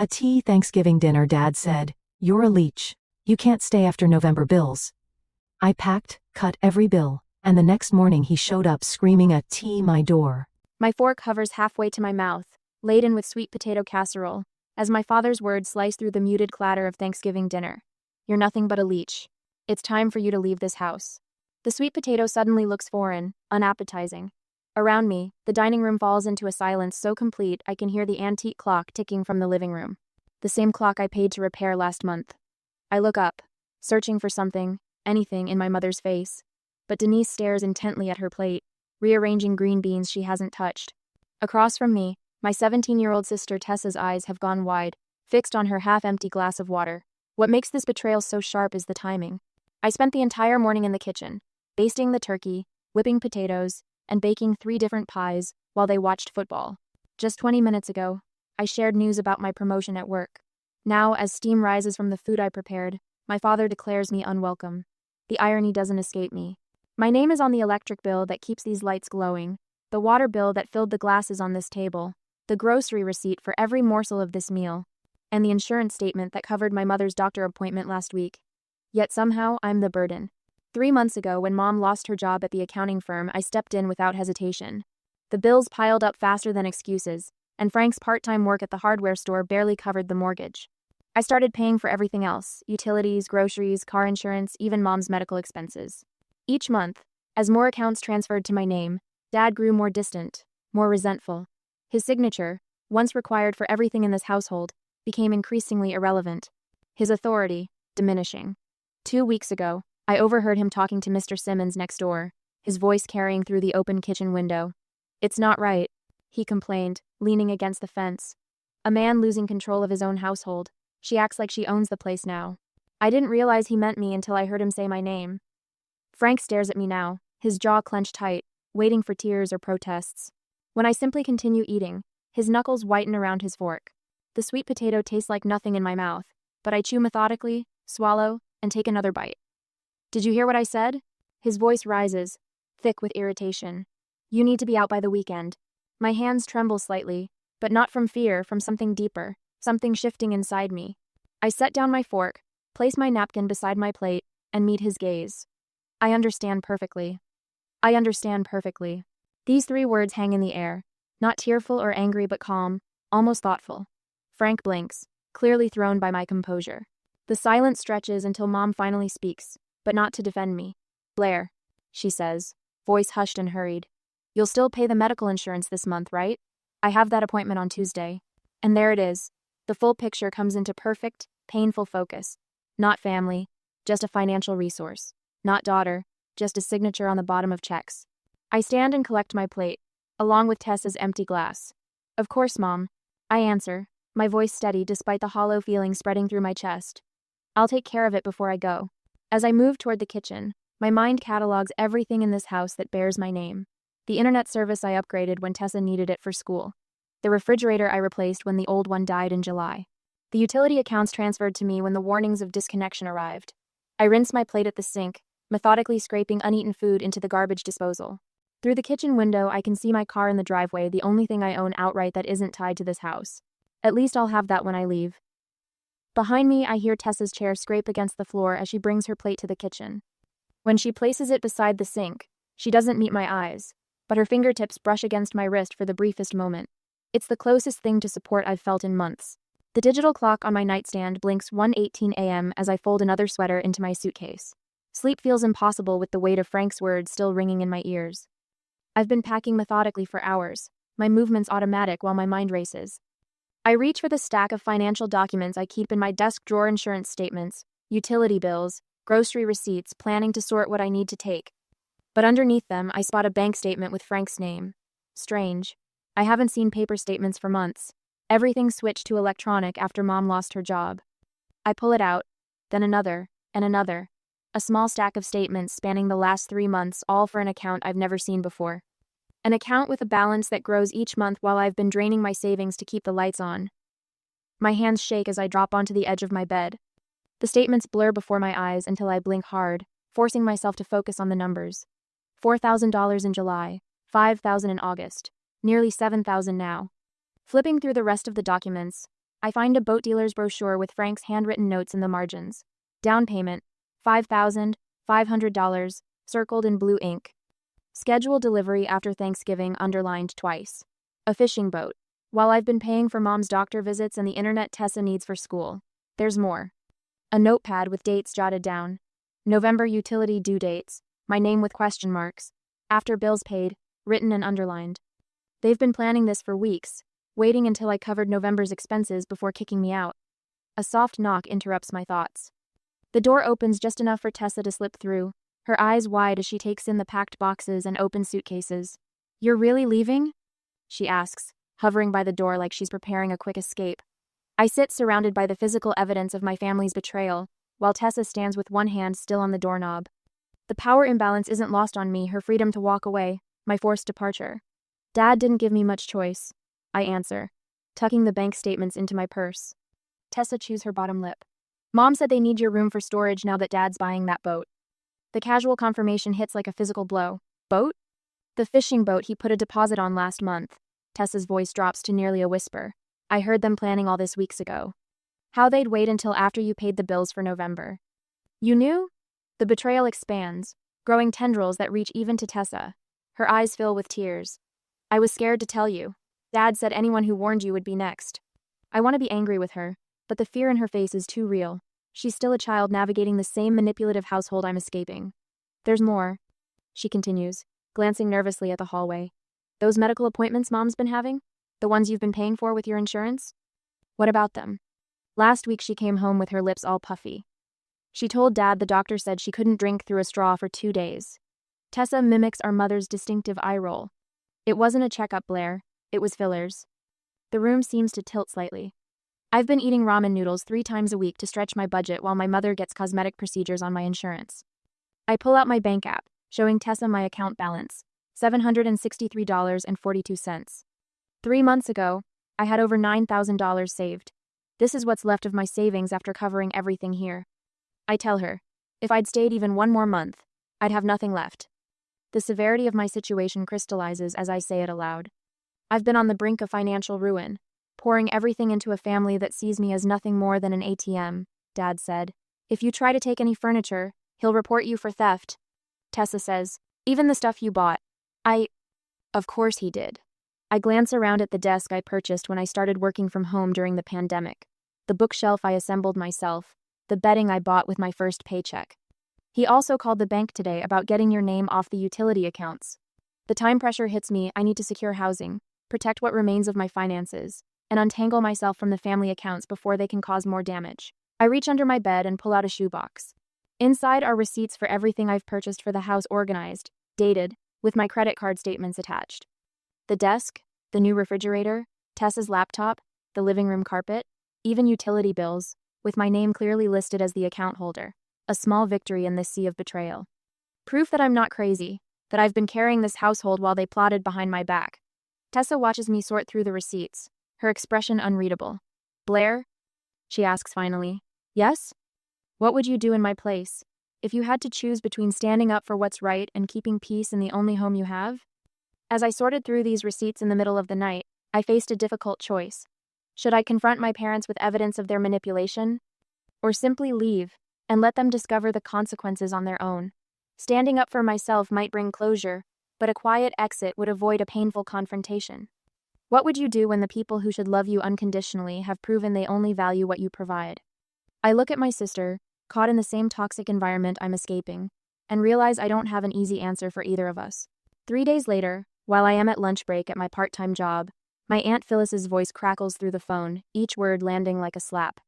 A tea Thanksgiving dinner, Dad said. You're a leech. You can't stay after November bills. I packed, cut every bill, and the next morning he showed up screaming at my door. My fork hovers halfway to my mouth, laden with sweet potato casserole, as my father's words slice through the muted clatter of Thanksgiving dinner. You're nothing but a leech. It's time for you to leave this house. The sweet potato suddenly looks foreign, unappetizing. Around me, the dining room falls into a silence so complete I can hear the antique clock ticking from the living room. The same clock I paid to repair last month. I look up, searching for something, anything in my mother's face. But Denise stares intently at her plate, rearranging green beans she hasn't touched. Across from me, my 17-year-old sister Tessa's eyes have gone wide, fixed on her half-empty glass of water. What makes this betrayal so sharp is the timing. I spent the entire morning in the kitchen, basting the turkey, whipping potatoes, and baking 3 different pies while they watched football. Just 20 minutes ago, I shared news about my promotion at work. Now, as steam rises from the food I prepared, my father declares me unwelcome. The irony doesn't escape me. My name is on the electric bill that keeps these lights glowing, the water bill that filled the glasses on this table, the grocery receipt for every morsel of this meal, and the insurance statement that covered my mother's doctor appointment last week. Yet somehow, I'm the burden. 3 months ago, when Mom lost her job at the accounting firm, I stepped in without hesitation. The bills piled up faster than excuses, and Frank's part-time work at the hardware store barely covered the mortgage. I started paying for everything else: utilities, groceries, car insurance, even Mom's medical expenses. Each month, as more accounts transferred to my name, Dad grew more distant, more resentful. His signature, once required for everything in this household, became increasingly irrelevant. His authority, diminishing. 2 weeks ago, I overheard him talking to Mr. Simmons next door, his voice carrying through the open kitchen window. "It's not right," he complained, leaning against the fence. "A man losing control of his own household. She acts like she owns the place now." I didn't realize he meant me until I heard him say my name. Frank stares at me now, his jaw clenched tight, waiting for tears or protests. When I simply continue eating, his knuckles whiten around his fork. The sweet potato tastes like nothing in my mouth, but I chew methodically, swallow, and take another bite. "Did you hear what I said?" His voice rises, thick with irritation. "You need to be out by the weekend." My hands tremble slightly, but not from fear, from something deeper, something shifting inside me. I set down my fork, place my napkin beside my plate, and meet his gaze. I understand perfectly. I understand perfectly. These 3 words hang in the air, not tearful or angry but calm, almost thoughtful. Frank blinks, clearly thrown by my composure. The silence stretches until Mom finally speaks, but not to defend me. "Blair," she says, voice hushed and hurried. "You'll still pay the medical insurance this month, right? I have that appointment on Tuesday." And there it is. The full picture comes into perfect, painful focus. Not family, just a financial resource. Not daughter, just a signature on the bottom of checks. I stand and collect my plate, along with Tessa's empty glass. "Of course, Mom," I answer, my voice steady despite the hollow feeling spreading through my chest. "I'll take care of it before I go." As I move toward the kitchen, my mind catalogs everything in this house that bears my name. The internet service I upgraded when Tessa needed it for school. The refrigerator I replaced when the old one died in July. The utility accounts transferred to me when the warnings of disconnection arrived. I rinse my plate at the sink, methodically scraping uneaten food into the garbage disposal. Through the kitchen window, I can see my car in the driveway, the only thing I own outright that isn't tied to this house. At least I'll have that when I leave. Behind me, I hear Tessa's chair scrape against the floor as she brings her plate to the kitchen. When she places it beside the sink, she doesn't meet my eyes, but her fingertips brush against my wrist for the briefest moment. It's the closest thing to support I've felt in months. The digital clock on my nightstand blinks 1:18 a.m. as I fold another sweater into my suitcase. Sleep feels impossible with the weight of Frank's words still ringing in my ears. I've been packing methodically for hours, my movements automatic while my mind races. I reach for the stack of financial documents I keep in my desk drawer: insurance statements, utility bills, grocery receipts, planning to sort what I need to take. But underneath them, I spot a bank statement with Frank's name. Strange. I haven't seen paper statements for months. Everything switched to electronic after Mom lost her job. I pull it out, then another, and another. A small stack of statements spanning the last 3 months, all for an account I've never seen before. An account with a balance that grows each month while I've been draining my savings to keep the lights on. My hands shake as I drop onto the edge of my bed. The statements blur before my eyes until I blink hard, forcing myself to focus on the numbers. $4,000 in July, $5,000 in August, nearly $7,000 now. Flipping through the rest of the documents, I find a boat dealer's brochure with Frank's handwritten notes in the margins. Down payment, $5,500, circled in blue ink. Schedule delivery after Thanksgiving, underlined twice. A fishing boat. While I've been paying for Mom's doctor visits and the internet Tessa needs for school, there's more. A notepad with dates jotted down. November utility due dates, my name with question marks. After bills paid, written and underlined. They've been planning this for weeks, waiting until I covered November's expenses before kicking me out. A soft knock interrupts my thoughts. The door opens just enough for Tessa to slip through, her eyes wide as she takes in the packed boxes and open suitcases. "You're really leaving?" she asks, hovering by the door like she's preparing a quick escape. I sit surrounded by the physical evidence of my family's betrayal, while Tessa stands with one hand still on the doorknob. The power imbalance isn't lost on me, her freedom to walk away, my forced departure. "Dad didn't give me much choice," I answer, tucking the bank statements into my purse. Tessa chews her bottom lip. "Mom said they need your room for storage now that Dad's buying that boat." The casual confirmation hits like a physical blow. "Boat?" "The fishing boat he put a deposit on last month." Tessa's voice drops to nearly a whisper. "I heard them planning all this weeks ago. How they'd wait until after you paid the bills for November." "You knew?" The betrayal expands, growing tendrils that reach even to Tessa. Her eyes fill with tears. "I was scared to tell you. Dad said anyone who warned you would be next." I want to be angry with her, but the fear in her face is too real. She's still a child navigating the same manipulative household I'm escaping. "There's more," she continues, glancing nervously at the hallway. "Those medical appointments Mom's been having? The ones you've been paying for with your insurance? What about them?" Last week she came home with her lips all puffy. She told Dad the doctor said she couldn't drink through a straw for 2 days. Tessa mimics our mother's distinctive eye roll. "It wasn't a checkup, Blair. It was fillers." The room seems to tilt slightly. "I've been eating ramen noodles 3 times a week to stretch my budget while my mother gets cosmetic procedures on my insurance." I pull out my bank app, showing Tessa my account balance, $763.42. 3 months ago, I had over $9,000 saved. This is what's left of my savings after covering everything here. I tell her, if I'd stayed even one more month, I'd have nothing left. The severity of my situation crystallizes as I say it aloud. I've been on the brink of financial ruin, pouring everything into a family that sees me as nothing more than an ATM, Dad said. "If you try to take any furniture, he'll report you for theft." Tessa says, "Even the stuff you bought." Of course he did. I glance around at the desk I purchased when I started working from home during the pandemic, the bookshelf I assembled myself, the bedding I bought with my first paycheck. He also called the bank today about getting your name off the utility accounts. The time pressure hits me. I need to secure housing, protect what remains of my finances, and untangle myself from the family accounts before they can cause more damage. I reach under my bed and pull out a shoebox. Inside are receipts for everything I've purchased for the house, organized, dated, with my credit card statements attached. The desk, the new refrigerator, Tessa's laptop, the living room carpet, even utility bills, with my name clearly listed as the account holder. A small victory in this sea of betrayal. Proof that I'm not crazy, that I've been carrying this household while they plotted behind my back. Tessa watches me sort through the receipts, her expression unreadable. "Blair?" she asks finally. "Yes? What would you do in my place? If you had to choose between standing up for what's right and keeping peace in the only home you have?" As I sorted through these receipts in the middle of the night, I faced a difficult choice. Should I confront my parents with evidence of their manipulation? Or simply leave and let them discover the consequences on their own? Standing up for myself might bring closure, but a quiet exit would avoid a painful confrontation. What would you do when the people who should love you unconditionally have proven they only value what you provide? I look at my sister, caught in the same toxic environment I'm escaping, and realize I don't have an easy answer for either of us. 3 days later, while I am at lunch break at my part-time job, my Aunt Phyllis's voice crackles through the phone, each word landing like a slap.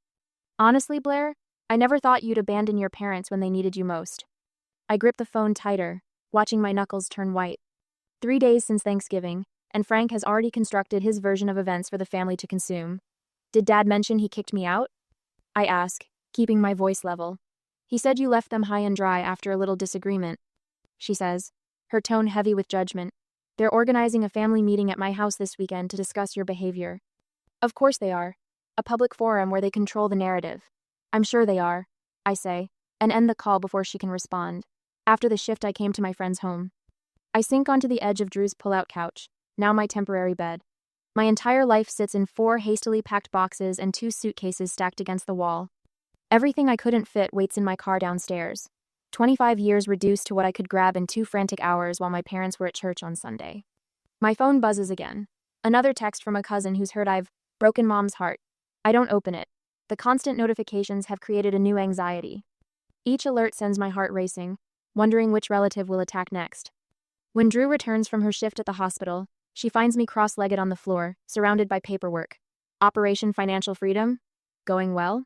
"Honestly, Blair, I never thought you'd abandon your parents when they needed you most." I grip the phone tighter, watching my knuckles turn white. 3 days since Thanksgiving, and Frank has already constructed his version of events for the family to consume. "Did Dad mention he kicked me out?" I ask, keeping my voice level. "He said you left them high and dry after a little disagreement," she says, her tone heavy with judgment. "They're organizing a family meeting at my house this weekend to discuss your behavior." "Of course they are. A public forum where they control the narrative." "I'm sure they are," I say, and end the call before she can respond. After the shift, I came to my friend's home. I sink onto the edge of Drew's pull-out couch, now my temporary bed. My entire life sits in 4 hastily packed boxes and 2 suitcases stacked against the wall. Everything I couldn't fit waits in my car downstairs. 25 years reduced to what I could grab in 2 frantic hours while my parents were at church on Sunday. My phone buzzes again. Another text from a cousin who's heard I've broken mom's heart. I don't open it. The constant notifications have created a new anxiety. Each alert sends my heart racing, wondering which relative will attack next. When Drew returns from her shift at the hospital, she finds me cross-legged on the floor, surrounded by paperwork. Operation Financial Freedom? Going well?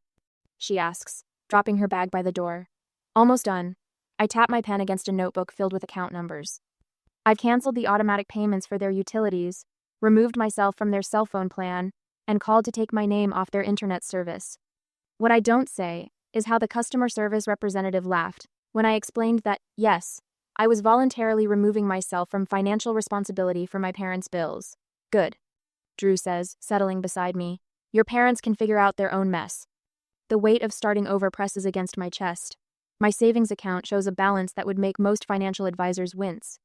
She asks, dropping her bag by the door. Almost done. I tap my pen against a notebook filled with account numbers. I've canceled the automatic payments for their utilities, removed myself from their cell phone plan, and called to take my name off their internet service. What I don't say is how the customer service representative laughed when I explained that, yes, I was voluntarily removing myself from financial responsibility for my parents' bills. Good, Drew says, settling beside me. Your parents can figure out their own mess. The weight of starting over presses against my chest. My savings account shows a balance that would make most financial advisors wince.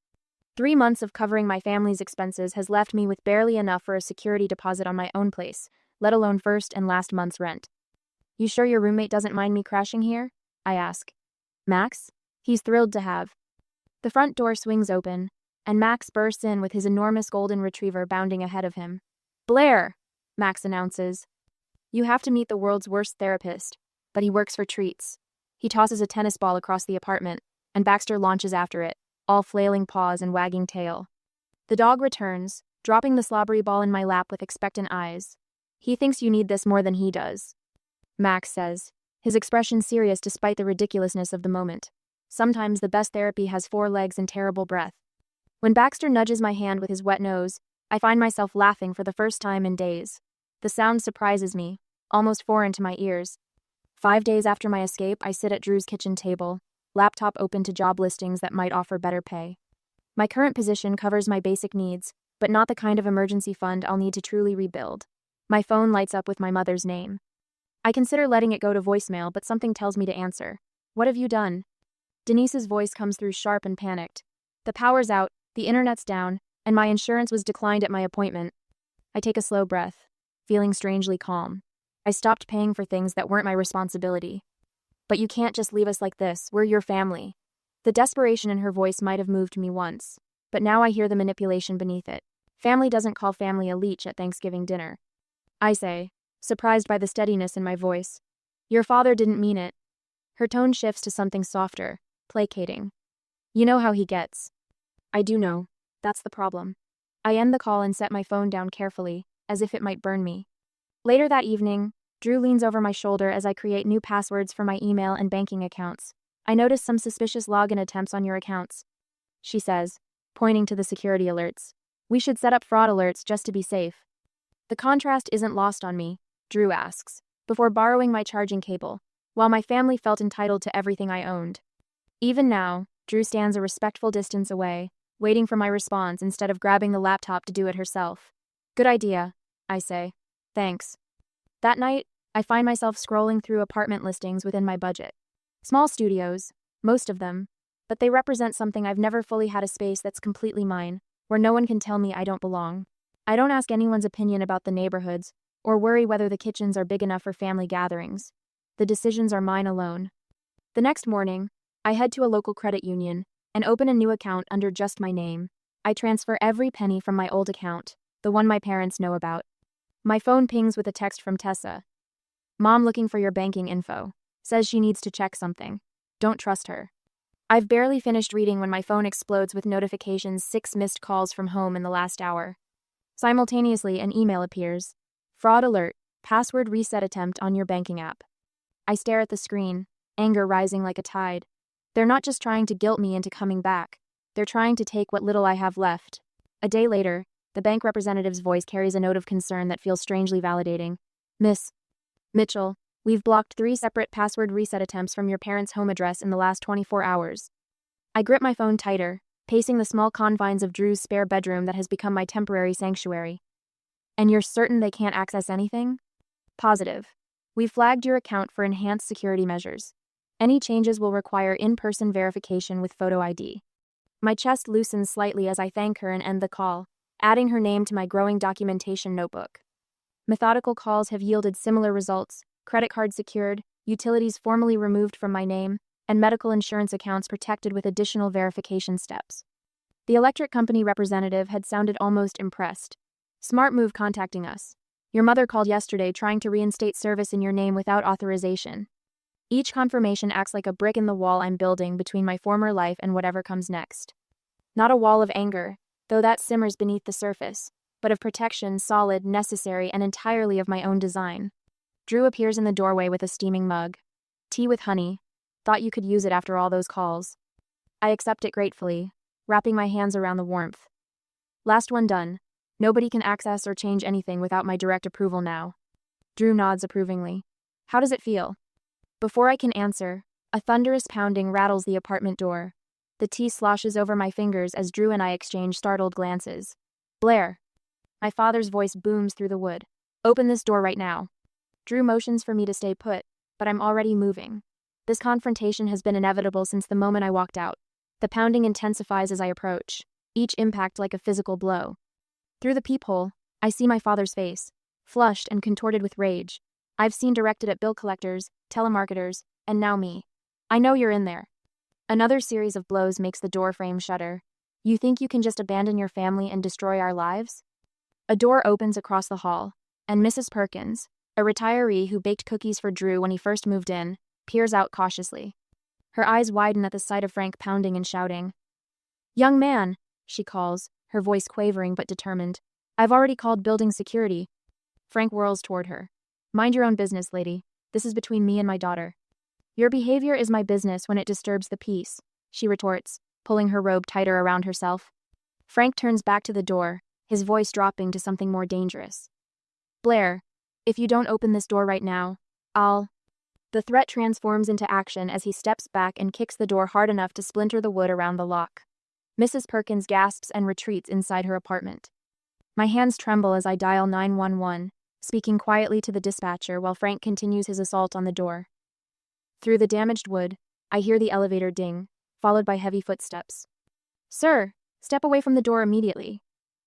3 months of covering my family's expenses has left me with barely enough for a security deposit on my own place, let alone first and last month's rent. You sure your roommate doesn't mind me crashing here? I ask. Max? He's thrilled to have. The front door swings open, and Max bursts in with his enormous golden retriever bounding ahead of him. Blair, Max announces. You have to meet the world's worst therapist, but he works for treats. He tosses a tennis ball across the apartment, and Baxter launches after it, all flailing paws and wagging tail. The dog returns, dropping the slobbery ball in my lap with expectant eyes. He thinks you need this more than he does, Max says, his expression serious despite the ridiculousness of the moment. Sometimes the best therapy has 4 legs and terrible breath. When Baxter nudges my hand with his wet nose, I find myself laughing for the first time in days. The sound surprises me, almost foreign to my ears. 5 days after my escape, I sit at Drew's kitchen table, laptop open to job listings that might offer better pay. My current position covers my basic needs, but not the kind of emergency fund I'll need to truly rebuild. My phone lights up with my mother's name. I consider letting it go to voicemail, but something tells me to answer. What have you done? Denise's voice comes through sharp and panicked. The power's out, the internet's down, and my insurance was declined at my appointment. I take a slow breath, feeling strangely calm. I stopped paying for things that weren't my responsibility. But you can't just leave us like this, we're your family. The desperation in her voice might have moved me once, but now I hear the manipulation beneath it. Family doesn't call family a Leech at Thanksgiving dinner. I say, surprised by the steadiness in my voice. Your father didn't mean it. Her tone shifts to something softer, placating. You know how he gets. I do know. That's the problem. I end the call and set my phone down carefully, as if it might burn me. Later that evening, Drew leans over my shoulder as I create new passwords for my email and banking accounts. I notice some suspicious login attempts on your accounts, she says, pointing to the security alerts. We should set up fraud alerts just to be safe. The contrast isn't lost on me, Drew asks, before borrowing my charging cable, while my family felt entitled to everything I owned. Even now, Drew stands a respectful distance away, waiting for my response instead of grabbing the laptop to do it herself. Good idea, I say. Thanks. That night, I find myself scrolling through apartment listings within my budget. Small studios, most of them, but they represent something I've never fully had, a space that's completely mine, where no one can tell me I don't belong. I don't ask anyone's opinion about the neighborhoods, or worry whether the kitchens are big enough for family gatherings. The decisions are mine alone. The next morning, I head to a local credit union and open a new account under just my name. I transfer every penny from my old account, the one my parents know about. My phone pings with a text from Tessa. Mom looking for your banking info. Says she needs to check something. Don't trust her. I've barely finished reading when my phone explodes with notifications, 6 missed calls from home in the last hour. Simultaneously, an email appears. Fraud alert, password reset attempt on your banking app. I stare at the screen, anger rising like a tide. They're not just trying to guilt me into coming back. They're trying to take what little I have left. A day later, the bank representative's voice carries a note of concern that feels strangely validating. Miss Mitchell, we've blocked 3 separate password reset attempts from your parents' home address in the last 24 hours. I grip my phone tighter, pacing the small confines of Drew's spare bedroom that has become my temporary sanctuary. And you're certain they can't access anything? Positive. We've flagged your account for enhanced security measures. Any changes will require in-person verification with photo ID. My chest loosens slightly as I thank her and end the call, adding her name to my growing documentation notebook. Methodical calls have yielded similar results: credit cards secured, utilities formally removed from my name, and medical insurance accounts protected with additional verification steps. The electric company representative had sounded almost impressed. "Smart move contacting us. Your mother called yesterday trying to reinstate service in your name without authorization." Each confirmation acts like a brick in the wall I'm building between my former life and whatever comes next. Not a wall of anger, though that simmers beneath the surface, but of protection, solid, necessary, and entirely of my own design. Drew appears in the doorway with a steaming mug. "Tea with honey. Thought you could use it after all those calls." I accept it gratefully, wrapping my hands around the warmth. "Last one done. Nobody can access or change anything without my direct approval now." Drew nods approvingly. "How does it feel?" Before I can answer, a thunderous pounding rattles the apartment door. The tea sloshes over my fingers as Drew and I exchange startled glances. "Blair." My father's voice booms through the wood. "Open this door right now." Drew motions for me to stay put, but I'm already moving. This confrontation has been inevitable since the moment I walked out. The pounding intensifies as I approach, each impact like a physical blow. Through the peephole, I see my father's face, flushed and contorted with rage. I've seen directed at bill collectors, telemarketers, and now me. "I know you're in there." Another series of blows makes the door frame shudder. "You think you can just abandon your family and destroy our lives?" A door opens across the hall, and Mrs. Perkins, a retiree who baked cookies for Drew when he first moved in, peers out cautiously. Her eyes widen at the sight of Frank pounding and shouting. "Young man," she calls, her voice quavering but determined. "I've already called building security." Frank whirls toward her. "Mind your own business, lady. This is between me and my daughter." "Your behavior is my business when it disturbs the peace," she retorts, pulling her robe tighter around herself. Frank turns back to the door, his voice dropping to something more dangerous. "Blair, if you don't open this door right now, I'll..." The threat transforms into action as he steps back and kicks the door hard enough to splinter the wood around the lock. Mrs. Perkins gasps and retreats inside her apartment. My hands tremble as I dial 911, speaking quietly to the dispatcher while Frank continues his assault on the door. Through the damaged wood, I hear the elevator ding, followed by heavy footsteps. "Sir, step away from the door immediately."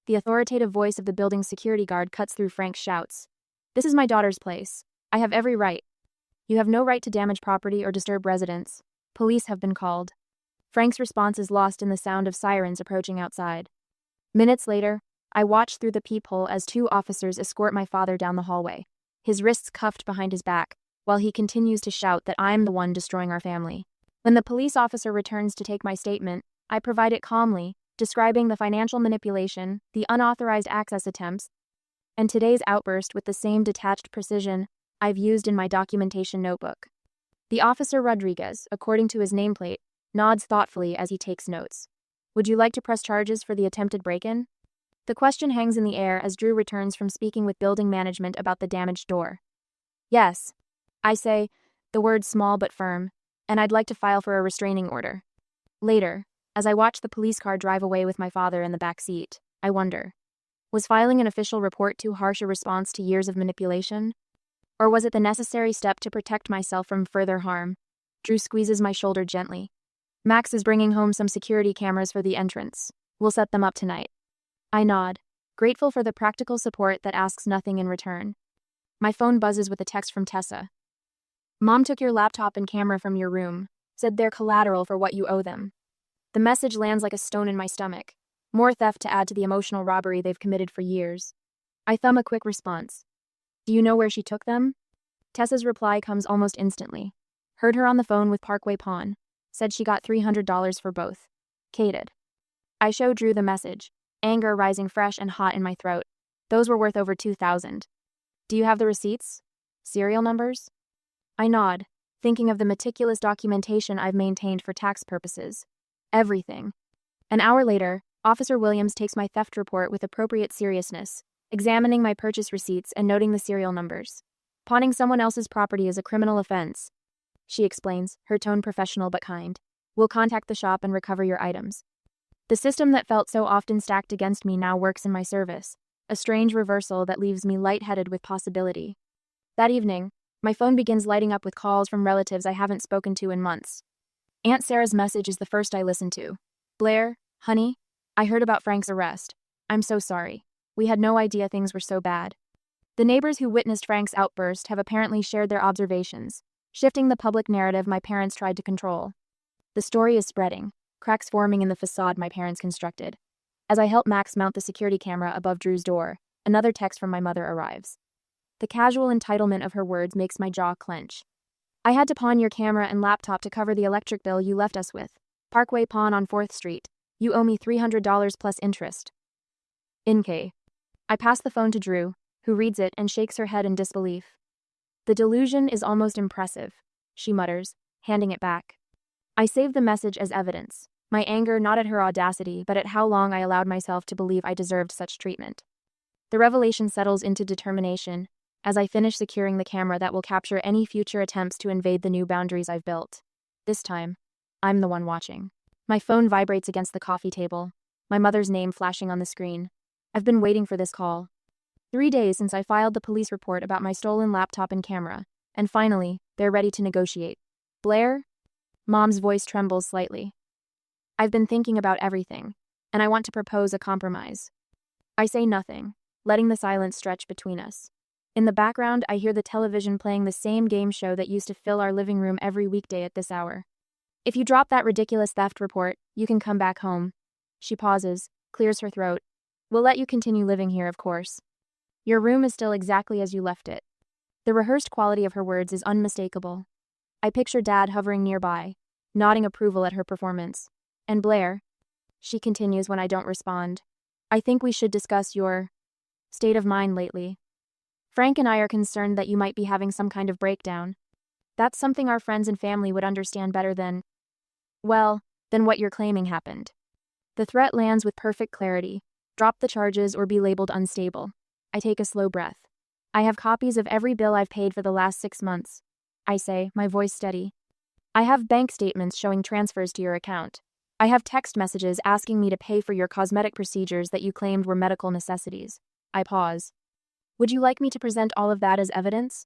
The authoritative voice of the building's security guard cuts through Frank's shouts. "This is my daughter's place. I have every right." "You have no right to damage property or disturb residents. Police have been called." Frank's response is lost in the sound of sirens approaching outside. Minutes later, I watch through the peephole as two officers escort my father down the hallway, his wrists cuffed behind his back, while he continues to shout that I'm the one destroying our family. When the police officer returns to take my statement, I provide it calmly, describing the financial manipulation, the unauthorized access attempts, and today's outburst with the same detached precision I've used in my documentation notebook. The officer Rodriguez, according to his nameplate, nods thoughtfully as he takes notes. "Would you like to press charges for the attempted break-in?" The question hangs in the air as Drew returns from speaking with building management about the damaged door. "Yes," I say, the words small but firm, "and I'd like to file for a restraining order." Later, as I watch the police car drive away with my father in the back seat, I wonder, was filing an official report too harsh a response to years of manipulation? Or was it the necessary step to protect myself from further harm? Drew squeezes my shoulder gently. "Max is bringing home some security cameras for the entrance. We'll set them up tonight." I nod, grateful for the practical support that asks nothing in return. My phone buzzes with a text from Tessa. "Mom took your laptop and camera from your room, said they're collateral for what you owe them." The message lands like a stone in my stomach. More theft to add to the emotional robbery they've committed for years. I thumb a quick response. "Do you know where she took them?" Tessa's reply comes almost instantly. "Heard her on the phone with Parkway Pawn. Said she got $300 for both. Cated." I show Drew the message, anger rising fresh and hot in my throat. "Those were worth over $2,000. Do you have the receipts? Serial numbers?" I nod, thinking of the meticulous documentation I've maintained for tax purposes. Everything. An hour later, Officer Williams takes my theft report with appropriate seriousness, examining my purchase receipts and noting the serial numbers. "Pawning someone else's property is a criminal offense," she explains, her tone professional but kind. "We'll contact the shop and recover your items." The system that felt so often stacked against me now works in my service, a strange reversal that leaves me lightheaded with possibility. That evening, my phone begins lighting up with calls from relatives I haven't spoken to in months. Aunt Sarah's message is the first I listen to. "Blair, honey, I heard about Frank's arrest. I'm so sorry. We had no idea things were so bad. The neighbors who witnessed Frank's outburst have apparently shared their observations, shifting the public narrative my parents tried to control. The story is spreading, cracks forming in the facade my parents constructed. As I help Max mount the security camera above Drew's door, another text from my mother arrives. The casual entitlement of her words makes my jaw clench. I had to pawn your camera and laptop to cover the electric bill you left us with. Parkway Pawn on 4th Street. You owe me $300 plus interest. I pass the phone to Drew, who reads it and shakes her head in disbelief. The delusion is almost impressive, she mutters, handing it back. I save the message as evidence, my anger not at her audacity but at how long I allowed myself to believe I deserved such treatment. The revelation settles into determination as I finish securing the camera that will capture any future attempts to invade the new boundaries I've built. This time, I'm the one watching. My phone vibrates against the coffee table, my mother's name flashing on the screen. I've been waiting for this call. 3 days since I filed the police report about my stolen laptop and camera, and finally, they're ready to negotiate. Blair? Mom's voice trembles slightly. I've been thinking about everything, and I want to propose a compromise. I say nothing, letting the silence stretch between us. In the background, I hear the television playing the same game show that used to fill our living room every weekday at this hour. If you drop that ridiculous theft report, you can come back home. She pauses, clears her throat. We'll let you continue living here, of course. Your room is still exactly as you left it. The rehearsed quality of her words is unmistakable. I picture Dad hovering nearby, nodding approval at her performance. And Blair, she continues when I don't respond. I think we should discuss your state of mind lately. Frank and I are concerned that you might be having some kind of breakdown. That's something our friends and family would understand better than what you're claiming happened. The threat lands with perfect clarity. Drop the charges or be labeled unstable. I take a slow breath. I have copies of every bill I've paid for the last 6 months. I say, my voice steady. I have bank statements showing transfers to your account. I have text messages asking me to pay for your cosmetic procedures that you claimed were medical necessities. I pause. Would you like me to present all of that as evidence?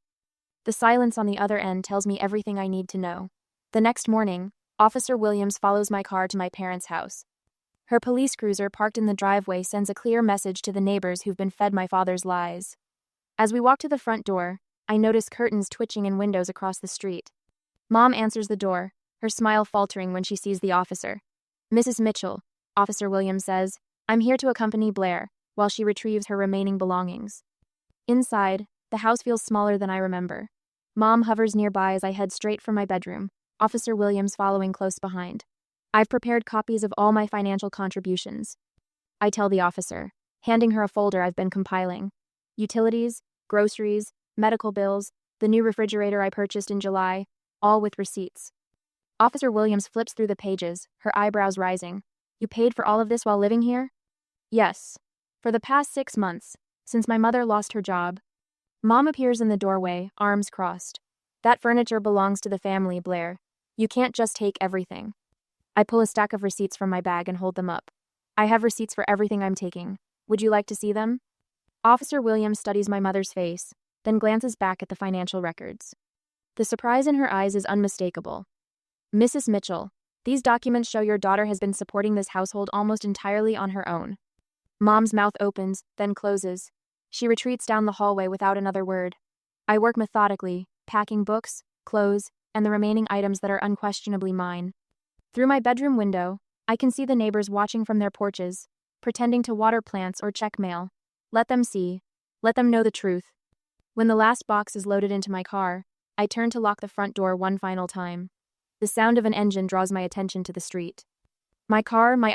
The silence on the other end tells me everything I need to know. The next morning, Officer Williams follows my car to my parents' house. Her police cruiser parked in the driveway sends a clear message to the neighbors who've been fed my father's lies. As we walk to the front door, I notice curtains twitching in windows across the street. Mom answers the door, her smile faltering when she sees the officer. Mrs. Mitchell, Officer Williams says, I'm here to accompany Blair, while she retrieves her remaining belongings. Inside, the house feels smaller than I remember. Mom hovers nearby as I head straight for my bedroom, Officer Williams following close behind. I've prepared copies of all my financial contributions. I tell the officer, handing her a folder I've been compiling. Utilities, groceries, medical bills, the new refrigerator I purchased in July, all with receipts. Officer Williams flips through the pages, her eyebrows rising. You paid for all of this while living here? Yes. For the past 6 months, since my mother lost her job. Mom appears in the doorway, arms crossed. That furniture belongs to the family, Blair. You can't just take everything. I pull a stack of receipts from my bag and hold them up. I have receipts for everything I'm taking. Would you like to see them? Officer Williams studies my mother's face, then glances back at the financial records. The surprise in her eyes is unmistakable. Mrs. Mitchell, these documents show your daughter has been supporting this household almost entirely on her own. Mom's mouth opens, then closes. She retreats down the hallway without another word. I work methodically, packing books, clothes, and the remaining items that are unquestionably mine. Through my bedroom window, I can see the neighbors watching from their porches, pretending to water plants or check mail. Let them see. Let them know the truth. When the last box is loaded into my car, I turn to lock the front door one final time. The sound of an engine draws my attention to the street. My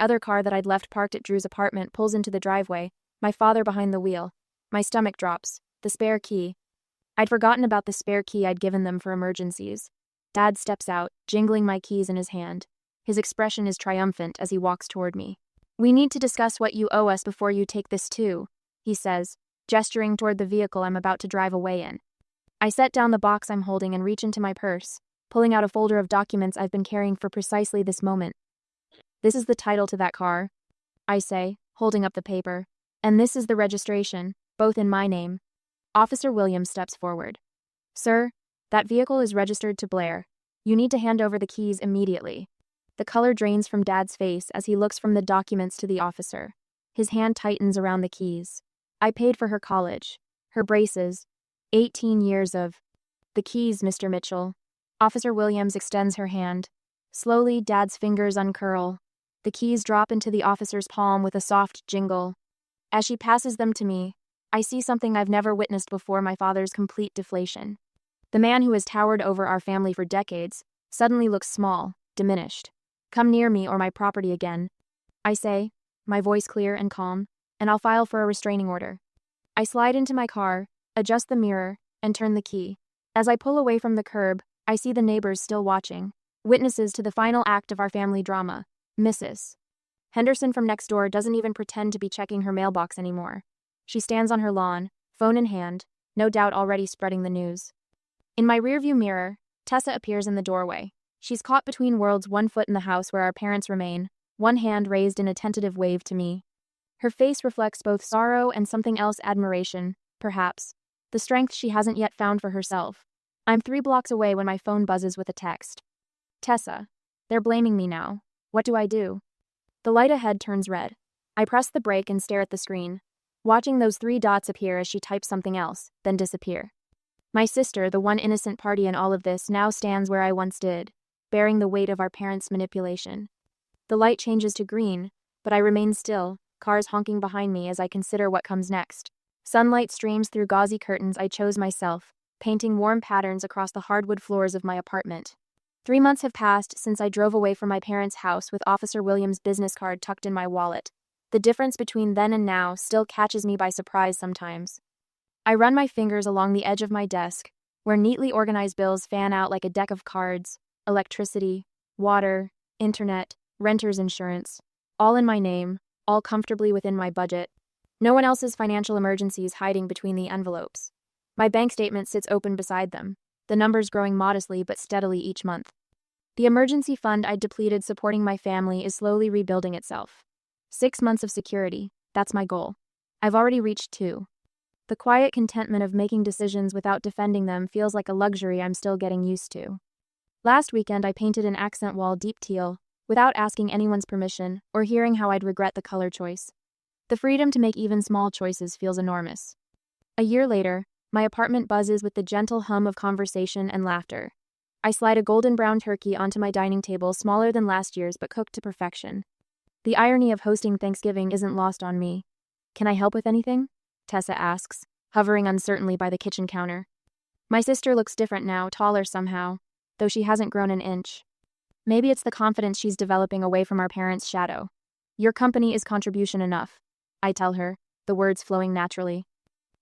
other car that I'd left parked at Drew's apartment, pulls into the driveway, my father behind the wheel. My stomach drops. The spare key. I'd forgotten about the spare key I'd given them for emergencies. Dad steps out, jingling my keys in his hand. His expression is triumphant as he walks toward me. We need to discuss what you owe us before you take this too, he says, gesturing toward the vehicle I'm about to drive away in. I set down the box I'm holding and reach into my purse, pulling out a folder of documents I've been carrying for precisely this moment. This is the title to that car, I say, holding up the paper. And this is the registration, both in my name. Officer Williams steps forward. Sir, that vehicle is registered to Blair. You need to hand over the keys immediately. The color drains from Dad's face as he looks from the documents to the officer. His hand tightens around the keys. I paid for her college. Her braces. 18 years of. The keys, Mr. Mitchell. Officer Williams extends her hand. Slowly, Dad's fingers uncurl. The keys drop into the officer's palm with a soft jingle. As she passes them to me, I see something I've never witnessed before: my father's complete deflation. The man who has towered over our family for decades suddenly looks small, diminished. Come near me or my property again, I say, my voice clear and calm, and I'll file for a restraining order. I slide into my car, adjust the mirror, and turn the key. As I pull away from the curb, I see the neighbors still watching, witnesses to the final act of our family drama. Mrs. Henderson from next door doesn't even pretend to be checking her mailbox anymore. She stands on her lawn, phone in hand, no doubt already spreading the news. In my rearview mirror, Tessa appears in the doorway. She's caught between worlds, one foot in the house where our parents remain, one hand raised in a tentative wave to me. Her face reflects both sorrow and something else: admiration, perhaps. The strength she hasn't yet found for herself. I'm 3 blocks away when my phone buzzes with a text. Tessa. They're blaming me now. What do I do? The light ahead turns red. I press the brake and stare at the screen, watching those 3 dots appear as she types something else, then disappear. My sister, the one innocent party in all of this, now stands where I once did, bearing the weight of our parents' manipulation. The light changes to green, but I remain still, cars honking behind me as I consider what comes next. Sunlight streams through gauzy curtains I chose myself, painting warm patterns across the hardwood floors of my apartment. 3 months have passed since I drove away from my parents' house with Officer Williams' business card tucked in my wallet. The difference between then and now still catches me by surprise sometimes. I run my fingers along the edge of my desk, where neatly organized bills fan out like a deck of cards: electricity, water, internet, renter's insurance, all in my name, all comfortably within my budget. No one else's financial emergencies hiding between the envelopes. My bank statement sits open beside them, the numbers growing modestly but steadily each month. The emergency fund I'd depleted supporting my family is slowly rebuilding itself. 6 months of security, that's my goal. I've already reached 2. The quiet contentment of making decisions without defending them feels like a luxury I'm still getting used to. Last weekend I painted an accent wall deep teal, without asking anyone's permission or hearing how I'd regret the color choice. The freedom to make even small choices feels enormous. A year later, my apartment buzzes with the gentle hum of conversation and laughter. I slide a golden brown turkey onto my dining table, smaller than last year's but cooked to perfection. The irony of hosting Thanksgiving isn't lost on me. Can I help with anything? Tessa asks, hovering uncertainly by the kitchen counter. My sister looks different now, taller somehow, though she hasn't grown an inch. Maybe it's the confidence she's developing away from our parents' shadow. Your company is contribution enough, I tell her, the words flowing naturally.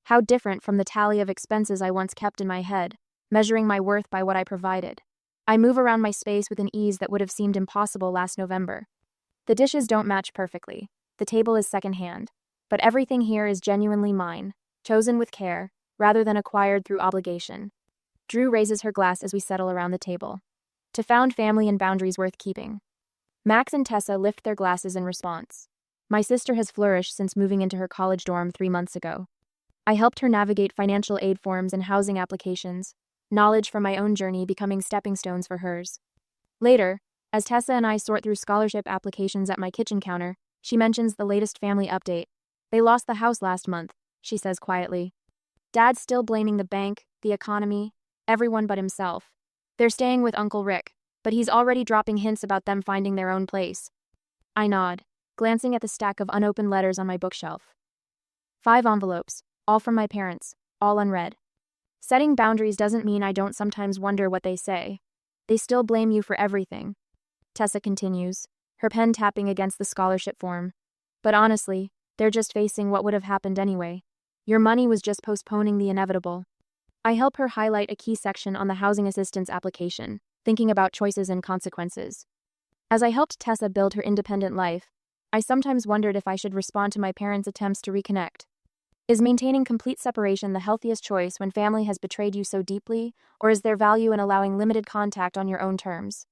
How different from the tally of expenses I once kept in my head, measuring my worth by what I provided. I move around my space with an ease that would have seemed impossible last November. The dishes don't match perfectly. The table is secondhand. But everything here is genuinely mine, chosen with care, rather than acquired through obligation. Drew raises her glass as we settle around the table. To found family and boundaries worth keeping. Max and Tessa lift their glasses in response. My sister has flourished since moving into her college dorm 3 months ago. I helped her navigate financial aid forms and housing applications, knowledge from my own journey becoming stepping stones for hers. Later, as Tessa and I sort through scholarship applications at my kitchen counter, she mentions the latest family update. They lost the house last month, she says quietly. Dad's still blaming the bank, the economy, everyone but himself. They're staying with Uncle Rick, but he's already dropping hints about them finding their own place. I nod, glancing at the stack of unopened letters on my bookshelf. 5 envelopes, all from my parents, all unread. Setting boundaries doesn't mean I don't sometimes wonder what they say. They still blame you for everything. Tessa continues, her pen tapping against the scholarship form. But honestly, they're just facing what would have happened anyway. Your money was just postponing the inevitable. I help her highlight a key section on the housing assistance application, thinking about choices and consequences. As I helped Tessa build her independent life, I sometimes wondered if I should respond to my parents' attempts to reconnect. Is maintaining complete separation the healthiest choice when family has betrayed you so deeply, or is there value in allowing limited contact on your own terms?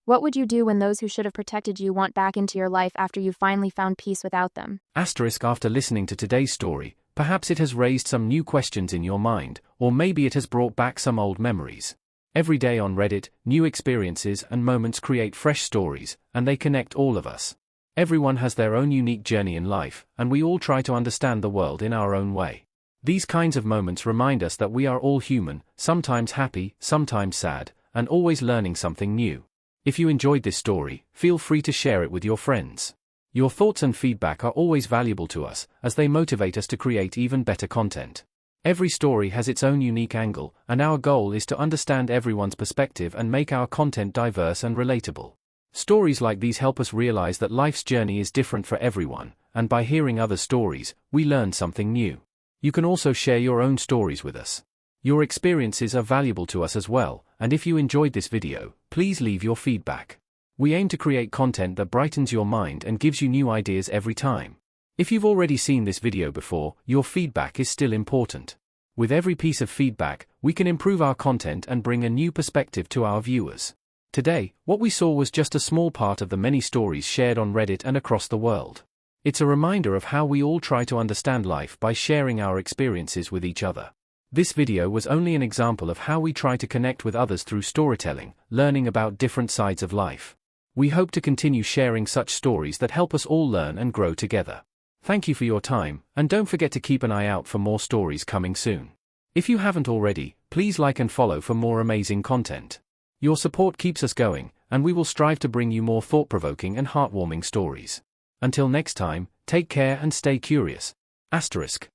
What would you do when those who should have protected you want back into your life after you finally found peace without them? After listening to today's story, perhaps it has raised some new questions in your mind, or maybe it has brought back some old memories. Every day on Reddit, new experiences and moments create fresh stories, and they connect all of us. Everyone has their own unique journey in life, and we all try to understand the world in our own way. These kinds of moments remind us that we are all human, sometimes happy, sometimes sad, and always learning something new. If you enjoyed this story, feel free to share it with your friends. Your thoughts and feedback are always valuable to us, as they motivate us to create even better content. Every story has its own unique angle, and our goal is to understand everyone's perspective and make our content diverse and relatable. Stories like these help us realize that life's journey is different for everyone, and by hearing other stories, we learn something new. You can also share your own stories with us. Your experiences are valuable to us as well, and if you enjoyed this video, please leave your feedback. We aim to create content that brightens your mind and gives you new ideas every time. If you've already seen this video before, your feedback is still important. With every piece of feedback, we can improve our content and bring a new perspective to our viewers. Today, what we saw was just a small part of the many stories shared on Reddit and across the world. It's a reminder of how we all try to understand life by sharing our experiences with each other. This video was only an example of how we try to connect with others through storytelling, learning about different sides of life. We hope to continue sharing such stories that help us all learn and grow together. Thank you for your time, and don't forget to keep an eye out for more stories coming soon. If you haven't already, please like and follow for more amazing content. Your support keeps us going, and we will strive to bring you more thought-provoking and heartwarming stories. Until next time, take care and stay curious. ****